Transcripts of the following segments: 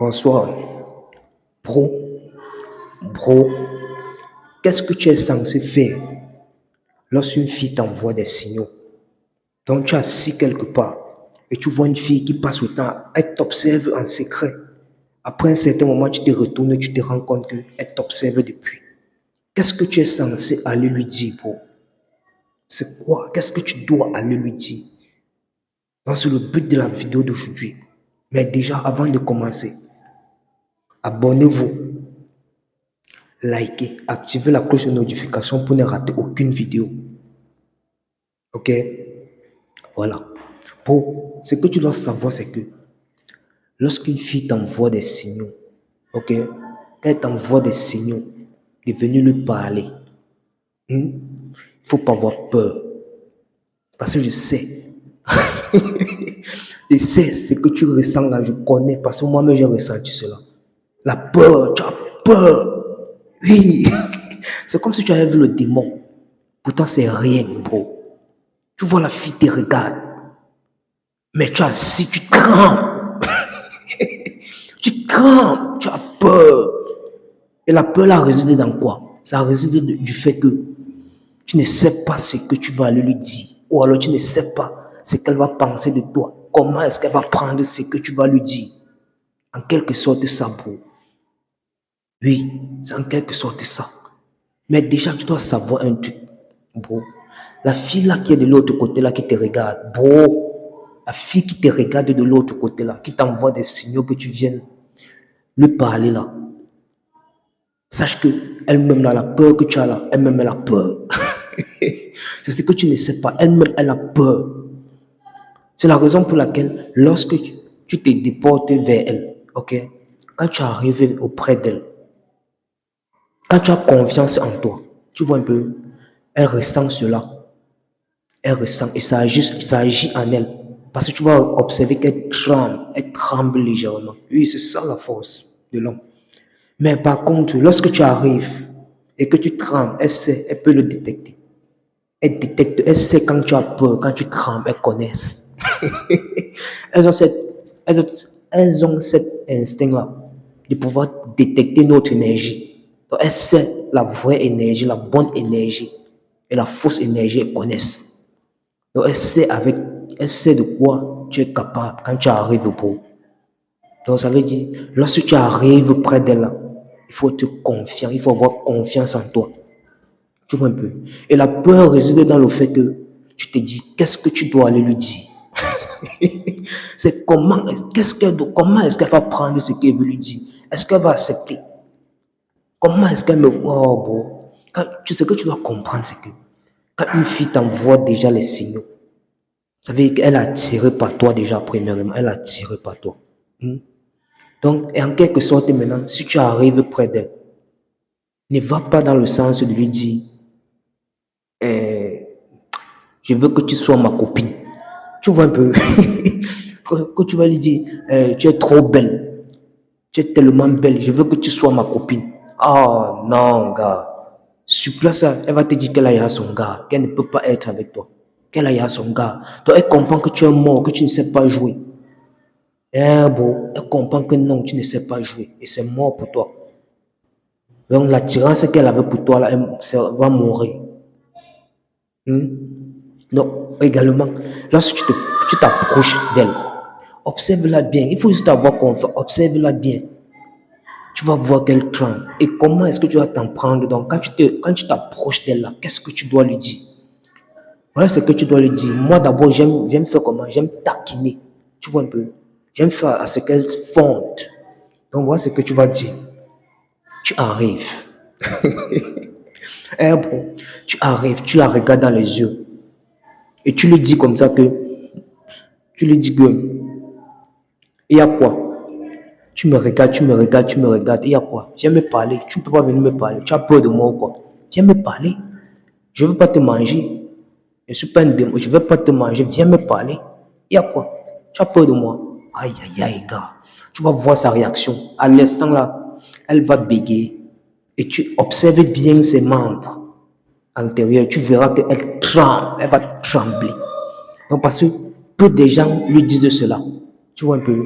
Bonsoir. Bro, bro, qu'est-ce que tu es censé faire lorsqu'une fille t'envoie des signaux? Donc tu es assis quelque part et tu vois une fille qui passe le temps, elle t'observe en secret. Après un certain moment, tu te retournes et tu te rends compte qu'elle t'observe depuis. Qu'est-ce que tu es censé aller lui dire, bro? C'est quoi? Qu'est-ce que tu dois aller lui dire? Donc c'est le but de la vidéo d'aujourd'hui. Mais déjà, avant de commencer, abonnez-vous, likez, activez la cloche de notification pour ne rater aucune vidéo. Ok? Voilà. Bon, ce que tu dois savoir, c'est que lorsqu'une fille t'envoie des signaux, ok? Elle t'envoie des signaux de venir lui parler. Il ne faut pas avoir peur. Parce que je sais. Je sais ce que tu ressens là, je connais. Parce que moi-même, j'ai ressenti cela. La peur, tu as peur. Oui. C'est comme si tu avais vu le démon. Pourtant, c'est rien, bro. Tu vois la fille te regarde. Mais tu as assis, tu crampes. Tu crampes, tu as peur. Et la peur là réside dans quoi? Ça réside du fait que tu ne sais pas ce que tu vas aller lui dire. Ou alors tu ne sais pas ce qu'elle va penser de toi. Comment est-ce qu'elle va prendre ce que tu vas lui dire? En quelque sorte ça, bro. Oui, c'est en quelque sorte ça. Mais déjà, tu dois savoir un truc, bro. La fille là qui est de l'autre côté là, qui te regarde, bro. La fille qui te regarde de l'autre côté là, qui t'envoie des signaux que tu viennes lui parler là. Sache que elle-même là, la peur que tu as là, elle-même elle a peur. C'est ce que tu ne sais pas. Elle-même elle a peur. C'est la raison pour laquelle lorsque tu te déportes vers elle, ok, quand tu arrives auprès d'elle, quand tu as confiance en toi, tu vois un peu, elle ressent cela. Elle ressent et ça agit en elle. Parce que tu vas observer qu'elle tremble légèrement. Oui, c'est ça la force de l'homme. Mais par contre, lorsque tu arrives et que tu trembles, elle sait, elle peut le détecter. Elle détecte, elle sait quand tu as peur, quand tu trembles, elles connaissent. elles ont elles ont cet instinct-là de pouvoir détecter notre énergie. Donc, elles savent la vraie énergie, la bonne énergie et la fausse énergie, elles connaissent. Donc, elles sait de quoi tu es capable quand tu arrives au bout. Donc, ça veut dire, lorsque tu arrives près d'elle, il faut te confier, il faut avoir confiance en toi. Tu vois un peu. Et la peur réside dans le fait que tu te dis, qu'est-ce que tu dois aller lui dire? C'est comment est-ce qu'elle va prendre ce qu'elle veut lui dire? Est-ce qu'elle va accepter? Comment est-ce qu'elle me voit? Oh, bon. Ce que tu dois comprendre, c'est que quand une fille t'envoie déjà les signaux, ça veut dire qu'elle est attirée par toi déjà, premièrement. Elle est attirée par toi. Donc, et en quelque sorte, maintenant, si tu arrives près d'elle, ne va pas dans le sens de lui dire, je veux que tu sois ma copine. Tu vois un peu. que tu vas lui dire, tu es trop belle. Tu es tellement belle. Je veux que tu sois ma copine. Ah non, gars. Sur place, elle va te dire qu'elle a son gars, qu'elle ne peut pas être avec toi. Qu'elle a son gars. Donc elle comprend que tu es mort, que tu ne sais pas jouer. Bon, elle comprend que non, tu ne sais pas jouer. Et c'est mort pour toi. Donc l'attirance qu'elle avait pour toi, là, elle va mourir. Donc, également, lorsque tu t'approches d'elle, observe-la bien. Il faut juste avoir confiance. Observe-la bien. Tu vas voir qu'elle tremble. Et comment est-ce que tu vas t'en prendre? Donc, quand tu t'approches d'elle, là, qu'est-ce que tu dois lui dire? Voilà ce que tu dois lui dire. Moi, d'abord, j'aime faire comment? J'aime taquiner. Tu vois un peu? J'aime faire à ce qu'elle fonde. Donc, voilà ce que tu vas dire. Tu arrives. Bon, tu arrives, tu la regardes dans les yeux. Et tu lui dis comme ça que, tu lui dis que, il y a quoi? Tu me regardes, tu me regardes, tu me regardes. Il y a quoi? Viens me parler. Tu ne peux pas venir me parler. Tu as peur de moi ou quoi? Viens me parler. Je ne veux pas te manger. Je ne suis pas un démon. Je ne veux pas te manger. Viens me parler. Il y a quoi? Tu as peur de moi? Aïe, aïe, aïe, gars. Tu vas voir sa réaction. À l'instant là, elle va bégayer. Et tu observes bien ses membres antérieurs. Tu verras qu'elle tremble. Elle va trembler. Donc parce que peu de gens lui disent cela. Tu vois un peu.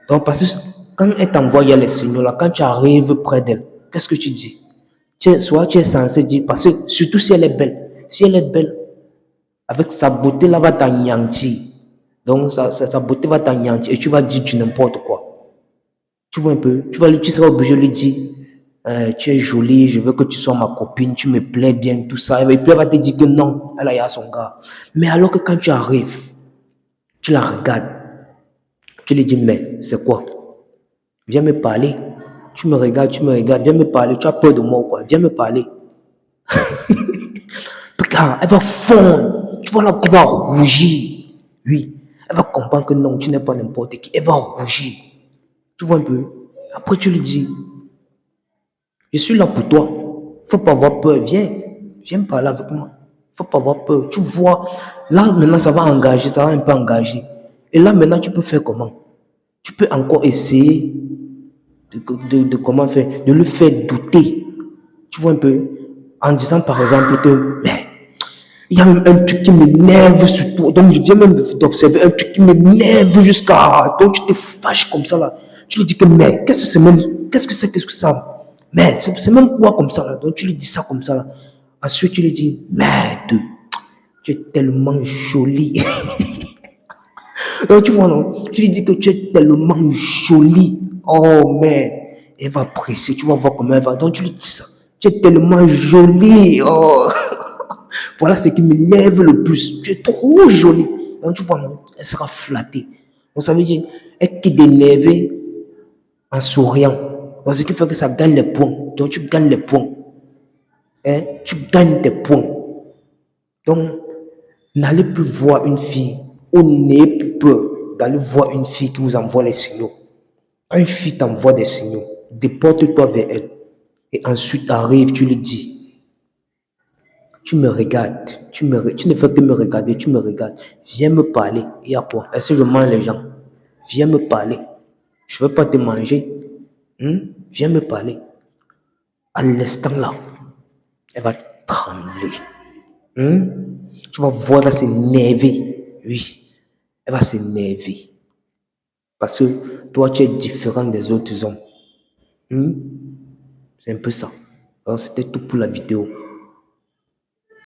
Donc parce que Quand elle t'envoie, il y a les signaux là. Quand tu arrives près d'elle, qu'est-ce que tu dis? Soit tu es censé dire, parce que surtout si elle est belle. Si elle est belle, avec sa beauté là, va t'anéantir. Donc sa beauté va t'anéantir et tu vas dire du n'importe quoi. Tu vois un peu? Tu seras obligé de lui dire, tu es jolie, je veux que tu sois ma copine, tu me plais bien, tout ça. Et puis elle va te dire que non, elle a son gars. Mais alors que quand tu arrives, tu la regardes, tu lui dis, mais c'est quoi? Viens me parler. Tu me regardes, viens me parler. Tu as peur de moi ou quoi? Viens me parler. Regarde, elle va fondre. Tu vois là, elle va rougir. Oui. Elle va comprendre que non, tu n'es pas n'importe qui. Elle va rougir. Tu vois un peu? Après, tu lui dis, je suis là pour toi. Faut pas avoir peur. Viens. Viens parler avec moi. Faut pas avoir peur. Tu vois, là, maintenant, ça va engager, ça va un peu engager. Et là, maintenant, tu peux faire comment? Tu peux encore essayer comment faire, de le faire douter. Tu vois un peu? En disant par exemple que, mais il y a même un truc qui m'énerve sur toi. Donc je viens même d'observer un truc qui m'énerve jusqu'à. Donc tu te fâches comme ça là. Tu lui dis que, mais qu'est-ce que c'est même, qu'est-ce que ça? Mais c'est même quoi comme ça là? Donc tu lui dis ça comme ça là. Ensuite tu lui dis, merde, tu es tellement jolie. Donc tu vois non? Tu lui dis que tu es tellement jolie. Oh merde. Elle va apprécier, tu vas voir comment elle va. Donc tu lui dis ça. Tu es tellement jolie. Oh. Voilà ce qui m'énerve le plus. Tu es trop jolie. Donc tu vois, non, elle sera flattée. Donc ça veut dire, elle quitte d'énerver en souriant. Donc ce qui fait que ça gagne les points. Donc tu gagnes les points. Hein? Tu gagnes tes points. Donc, n'allez plus voir une fille ou n'ayez plus peur d'aller voir une fille qui vous envoie les signaux. Quand une fille t'envoie des signaux, déporte-toi vers elle. Et ensuite arrive, tu lui dis, tu me regardes, tu ne fais que me regarder, tu me regardes. Viens me parler. Et à quoi? Est-ce que je mange les gens? Viens me parler. Je ne veux pas te manger. Viens me parler. À l'instant là, elle va trembler. Tu vas voir, elle va s'énerver. Oui, elle va s'énerver. Parce que toi, tu es différent des autres hommes. C'est un peu ça. Alors, c'était tout pour la vidéo.